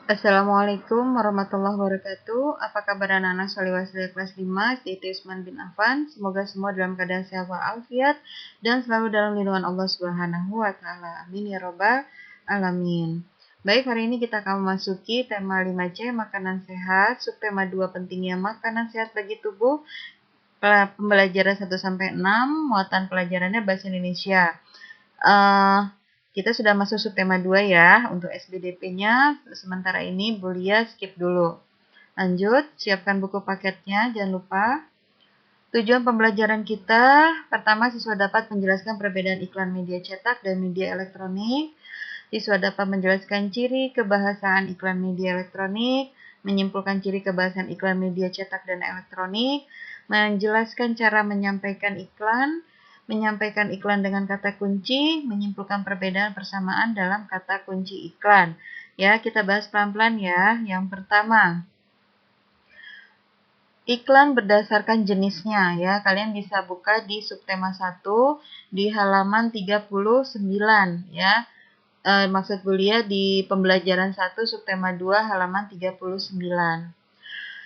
Assalamualaikum warahmatullahi wabarakatuh. Apa kabar anak-anak Soliwasida kelas 5 SD Usman bin Affan? Semoga semua dalam keadaan sehat walafiat dan selalu dalam lindungan Allah Subhanahu wa taala. Amin ya rabbal alamin. Baik, hari ini kita akan memasuki tema 5C makanan sehat, subtema 2 pentingnya makanan sehat bagi tubuh. Pembelajaran 1 sampai 6, muatan pelajarannya bahasa Indonesia. Kita sudah masuk subtema 2 ya, untuk SBDP-nya. Sementara ini Bu Lia skip dulu. Lanjut, siapkan buku paketnya, jangan lupa. Tujuan pembelajaran kita, pertama siswa dapat menjelaskan perbedaan iklan media cetak dan media elektronik. Siswa dapat menjelaskan ciri kebahasaan iklan media elektronik, menyimpulkan ciri kebahasaan iklan media cetak dan elektronik, menjelaskan cara menyampaikan iklan dengan kata kunci, menyimpulkan perbedaan persamaan dalam kata kunci iklan. Ya, kita bahas pelan-pelan ya. Yang pertama, iklan berdasarkan jenisnya ya. Kalian bisa buka di subtema 1 di halaman 39 ya. Maksud kuliah di pembelajaran 1 subtema 2 halaman 39.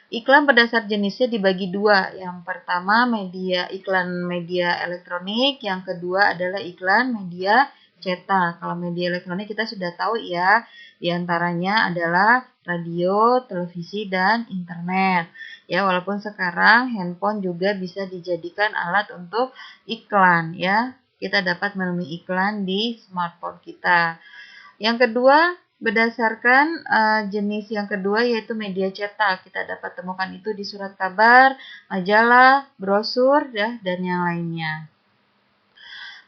Iklan berdasar jenisnya dibagi dua. Yang pertama iklan media elektronik, yang kedua adalah iklan media cetak. Kalau media elektronik kita sudah tahu ya, diantaranya adalah radio, televisi, dan internet. Ya, walaupun sekarang handphone juga bisa dijadikan alat untuk iklan ya. Kita dapat menemui iklan di smartphone kita. Yang kedua, berdasarkan jenis yang kedua yaitu media cetak. Kita dapat temukan itu di surat kabar, majalah, brosur, ya, dan yang lainnya.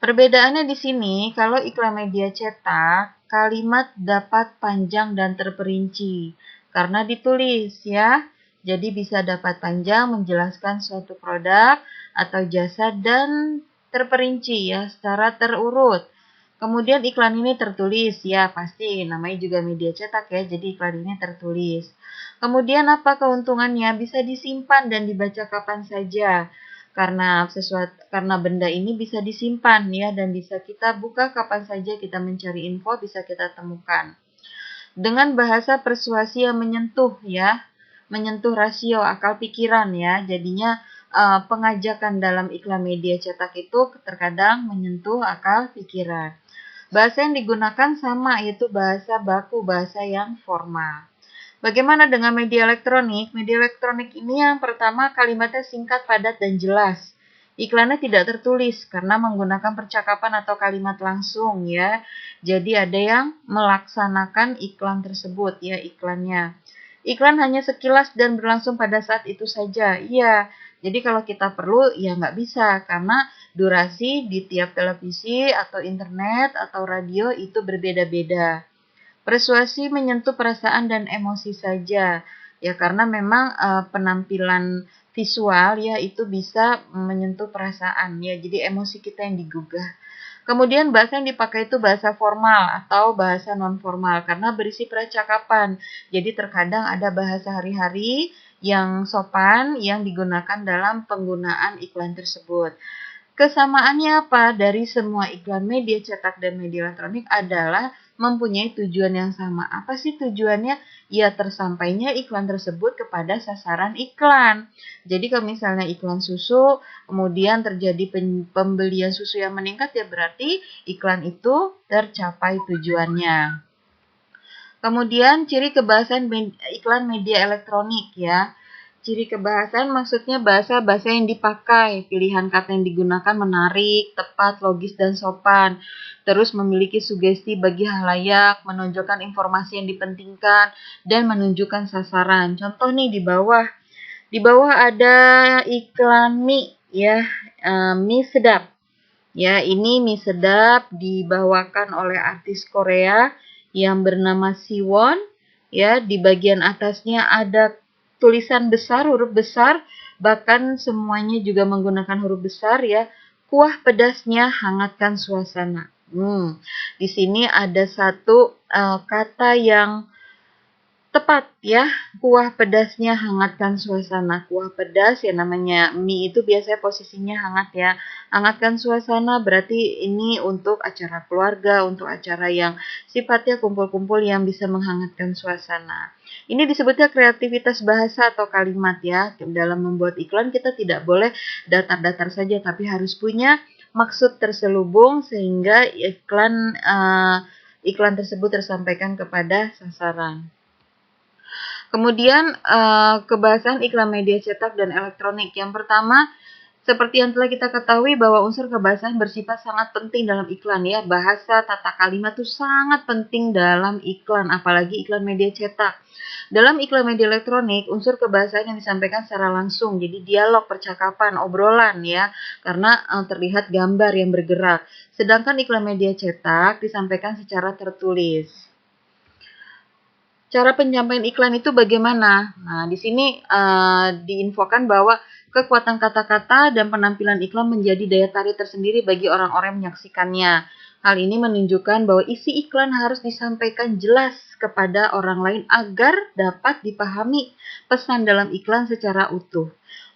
Perbedaannya di sini, kalau iklan media cetak, kalimat dapat panjang dan terperinci karena ditulis ya. Jadi bisa dapat panjang menjelaskan suatu produk atau jasa dan terperinci ya secara terurut. Kemudian iklan ini tertulis, ya pasti namanya juga media cetak ya, jadi iklan ini tertulis. Kemudian apa keuntungannya? Bisa disimpan dan dibaca kapan saja. Karena benda ini bisa disimpan ya dan bisa kita buka kapan saja kita mencari info bisa kita temukan. Dengan bahasa persuasi yang menyentuh ya, menyentuh rasio akal pikiran ya. Jadinya pengajakan dalam iklan media cetak itu terkadang menyentuh akal pikiran. Bahasa yang digunakan sama, yaitu bahasa baku, bahasa yang formal. Bagaimana dengan media elektronik? Media elektronik ini yang pertama kalimatnya singkat, padat, dan jelas. Iklannya tidak tertulis karena menggunakan percakapan atau kalimat langsung ya. Jadi ada yang melaksanakan iklan tersebut ya iklannya. Iklan hanya sekilas dan berlangsung pada saat itu saja. Iya, jadi kalau kita perlu ya nggak bisa karena durasi di tiap televisi atau internet atau radio itu berbeda-beda. Persuasi menyentuh perasaan dan emosi saja. Ya karena memang penampilan visual ya itu bisa menyentuh perasaan ya. Jadi emosi kita yang digugah. Kemudian bahasa yang dipakai itu bahasa formal atau bahasa non formal karena berisi percakapan. Jadi terkadang ada bahasa hari-hari yang sopan yang digunakan dalam penggunaan iklan tersebut. Kesamaannya apa? Dari semua iklan media cetak dan media elektronik adalah mempunyai tujuan yang sama. Apa sih tujuannya? Ya tersampainya iklan tersebut kepada sasaran iklan. Jadi kalau misalnya iklan susu, kemudian terjadi pembelian susu yang meningkat, ya berarti iklan itu tercapai tujuannya. Kemudian ciri kebahasan iklan media elektronik ya. Ciri kebahasan maksudnya bahasa yang dipakai, pilihan kata yang digunakan menarik, tepat, logis, dan sopan. Terus memiliki sugesti bagi halayak, menonjolkan informasi yang dipentingkan, dan menunjukkan sasaran. Contoh nih di bawah. Di bawah ada iklan mie ya, mie sedap. Ya, ini mie sedap dibawakan oleh artis Korea yang bernama Siwon. Ya, di bagian atasnya ada tulisan besar, huruf besar, bahkan semuanya juga menggunakan huruf besar ya. Kuah pedasnya hangatkan suasana. Di sini ada satu kata yang Tepat ya, kuah pedasnya hangatkan suasana. Kuah pedas ya namanya mie itu biasanya posisinya hangat ya. Hangatkan suasana berarti ini untuk acara keluarga, untuk acara yang sifatnya kumpul-kumpul yang bisa menghangatkan suasana. Ini disebutnya kreativitas bahasa atau kalimat ya. Dalam membuat iklan kita tidak boleh datar-datar saja tapi harus punya maksud terselubung sehingga iklan tersebut tersampaikan kepada sasaran. Kemudian kebahasan iklan media cetak dan elektronik. Yang pertama, seperti yang telah kita ketahui bahwa unsur kebahasaan bersifat sangat penting dalam iklan ya. Bahasa, tata kalimat itu sangat penting dalam iklan, apalagi iklan media cetak. Dalam iklan media elektronik, unsur kebahasaan yang disampaikan secara langsung, jadi dialog, percakapan, obrolan ya, karena terlihat gambar yang bergerak. Sedangkan iklan media cetak disampaikan secara tertulis. Cara penyampaian iklan itu bagaimana? Nah, di sini diinfokan bahwa kekuatan kata-kata dan penampilan iklan menjadi daya tarik tersendiri bagi orang-orang yang menyaksikannya. Hal ini menunjukkan bahwa isi iklan harus disampaikan jelas kepada orang lain agar dapat dipahami pesan dalam iklan secara utuh.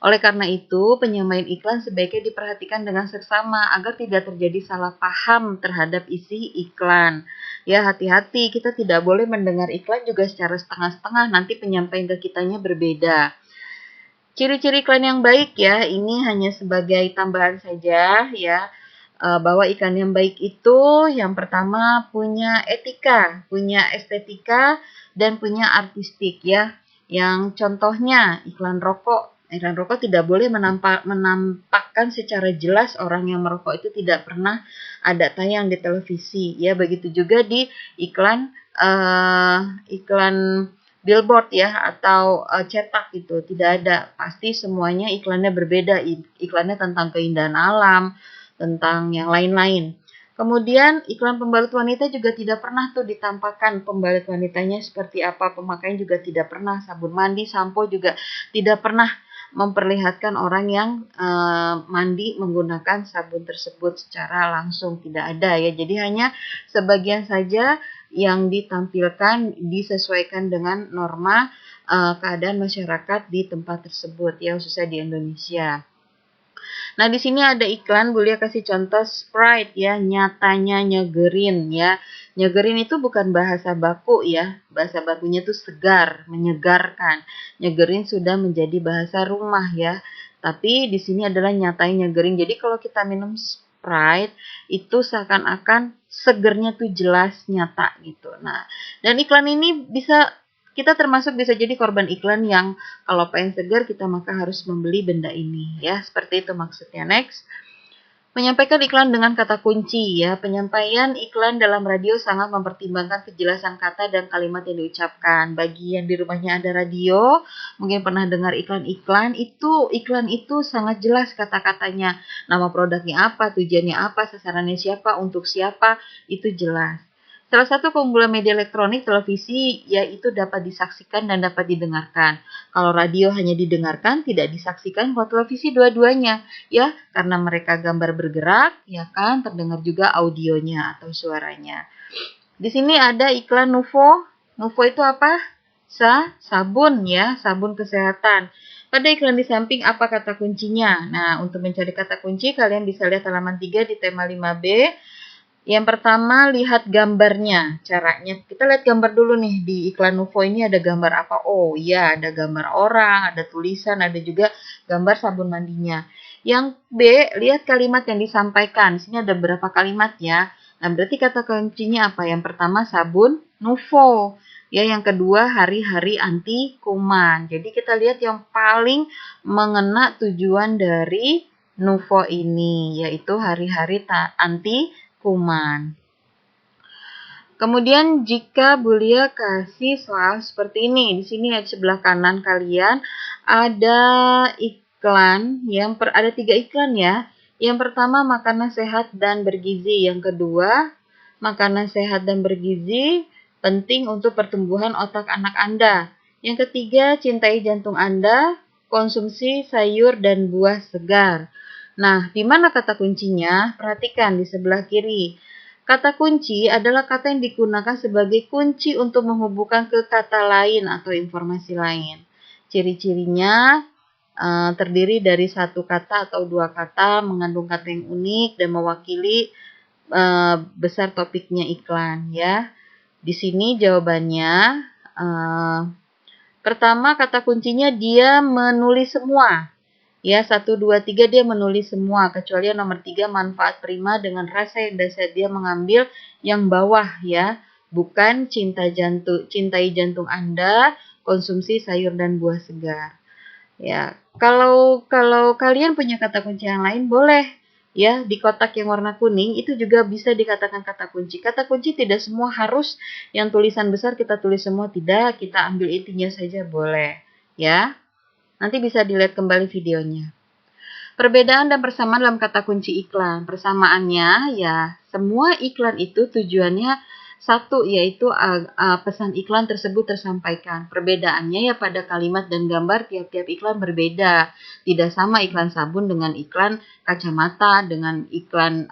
Oleh karena itu, penyampaian iklan sebaiknya diperhatikan dengan seksama agar tidak terjadi salah paham terhadap isi iklan. Ya, hati-hati, kita tidak boleh mendengar iklan juga secara setengah-setengah, nanti penyampaian ke kitanya berbeda. Ciri-ciri iklan yang baik ya, ini hanya sebagai tambahan saja ya, bahwa iklan yang baik itu yang pertama punya etika, punya estetika, dan punya artistik ya. Yang contohnya iklan rokok. Iklan rokok tidak boleh menampakkan secara jelas orang yang merokok itu tidak pernah ada tayang di televisi ya. Begitu juga di iklan billboard ya atau cetak gitu tidak ada. Pasti semuanya iklannya berbeda. Iklannya tentang keindahan alam, tentang yang lain-lain. Kemudian iklan pembalut wanita juga tidak pernah tuh ditampakkan pembalut wanitanya seperti apa, pemakaian juga tidak pernah, sabun mandi, sampo juga tidak pernah memperlihatkan orang yang mandi menggunakan sabun tersebut secara langsung, tidak ada ya. Jadi hanya sebagian saja yang ditampilkan disesuaikan dengan norma keadaan masyarakat di tempat tersebut ya, khususnya di Indonesia. Nah, di sini ada iklan, Bulia kasih contoh Sprite ya, nyatanya nyegerin ya. Nyegerin itu bukan bahasa baku ya, bahasa bakunya itu segar, menyegarkan. Nyegerin sudah menjadi bahasa rumah ya. Tapi di sini adalah nyatanya nyegerin. Jadi kalau kita minum Sprite itu seakan-akan segernya tuh jelas nyata gitu. Nah, dan iklan ini kita termasuk bisa jadi korban iklan yang kalau pengen segar kita maka harus membeli benda ini ya. Seperti itu maksudnya. Next. Menyampaikan iklan dengan kata kunci ya. Penyampaian iklan dalam radio sangat mempertimbangkan kejelasan kata dan kalimat yang diucapkan. Bagi yang di rumahnya ada radio, mungkin pernah dengar iklan-iklan iklan itu sangat jelas kata-katanya. Nama produknya apa, tujuannya apa, sasarannya siapa, untuk siapa, itu jelas. Salah satu keunggulan media elektronik televisi yaitu dapat disaksikan dan dapat didengarkan. Kalau radio hanya didengarkan, tidak disaksikan. Kalau televisi dua-duanya, ya, karena mereka gambar bergerak, ya kan, terdengar juga audionya atau suaranya. Di sini ada iklan Nuvo. Nuvo itu apa? Sabun ya, sabun kesehatan. Pada iklan di samping apa kata kuncinya? Nah, untuk mencari kata kunci kalian bisa lihat halaman 3 di tema 5B. Yang pertama, lihat gambarnya. Caranya, kita lihat gambar dulu nih. Di iklan Nuvo ini ada gambar apa? Oh iya, ada gambar orang, ada tulisan, ada juga gambar sabun mandinya. Yang B, lihat kalimat yang disampaikan. Di sini ada beberapa kalimat ya. Nah, berarti kata kuncinya apa? Yang pertama, sabun Nuvo. Ya, yang kedua, hari-hari anti kuman. Jadi kita lihat yang paling mengena tujuan dari Nuvo ini, yaitu hari-hari anti kuman. Kemudian jika Bulia kasih soal seperti ini, di sini di sebelah kanan kalian ada iklan ada 3 iklan ya. Yang pertama makanan sehat dan bergizi, yang kedua makanan sehat dan bergizi penting untuk pertumbuhan otak anak Anda. Yang ketiga cintai jantung Anda, konsumsi sayur dan buah segar. Nah, di mana kata kuncinya? Perhatikan di sebelah kiri. Kata kunci adalah kata yang digunakan sebagai kunci untuk menghubungkan ke kata lain atau informasi lain. Ciri-cirinya terdiri dari satu kata atau dua kata, mengandung kata yang unik dan mewakili besar topiknya iklan ya. Di sini jawabannya pertama kata kuncinya dia menulis semua. Ya, 1, 2, 3 dia menulis semua, kecuali yang nomor 3 manfaat prima dengan rasa yang dasar dia mengambil yang bawah ya. Bukan cintai jantung Anda, konsumsi sayur dan buah segar. Ya, kalau kalian punya kata kunci yang lain boleh ya di kotak yang warna kuning itu juga bisa dikatakan kata kunci. Kata kunci tidak semua harus yang tulisan besar kita tulis semua, tidak, kita ambil intinya saja boleh ya. Nanti bisa dilihat kembali videonya. Perbedaan dan persamaan dalam kata kunci iklan. Persamaannya ya, semua iklan itu tujuannya satu, yaitu pesan iklan tersebut tersampaikan. Perbedaannya ya pada kalimat dan gambar tiap-tiap iklan berbeda. Tidak sama iklan sabun dengan iklan kacamata, dengan iklan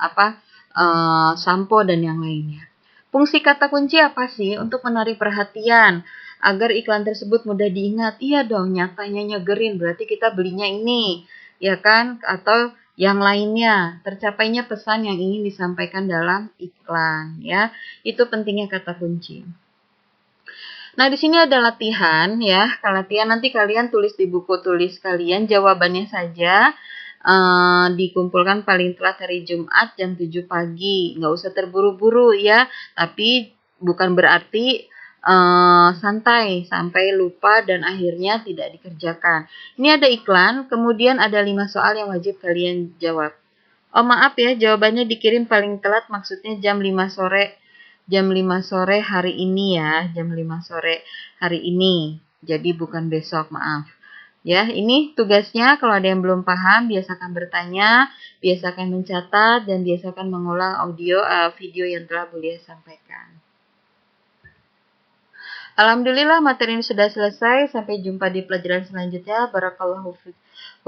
sampo dan yang lainnya. Fungsi kata kunci apa sih? Untuk menarik perhatian agar iklan tersebut mudah diingat. Iya dong, nyatanya nyegerin, berarti kita belinya ini, ya kan? Atau yang lainnya, tercapainya pesan yang ingin disampaikan dalam iklan, ya. Itu pentingnya kata kunci. Nah, di sini ada latihan, ya. Latihan nanti kalian tulis di buku tulis kalian, jawabannya saja. Dikumpulkan paling telat hari Jumat jam 7 pagi. Nggak usah terburu-buru ya, tapi bukan berarti santai sampai lupa dan akhirnya tidak dikerjakan. Ini ada iklan, kemudian ada 5 soal yang wajib kalian jawab. Oh maaf ya, jawabannya dikirim paling telat maksudnya jam 5 sore. Jam 5 sore hari ini ya, jam 5 sore hari ini. Jadi bukan besok, maaf. Ya, ini tugasnya kalau ada yang belum paham, biasakan bertanya, biasakan mencatat, dan biasakan mengulang video yang telah Bulia sampaikan. Alhamdulillah materi ini sudah selesai. Sampai jumpa di pelajaran selanjutnya. Barakallahu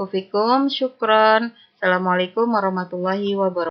fikum. Syukron. Assalamualaikum warahmatullahi wabarakatuh.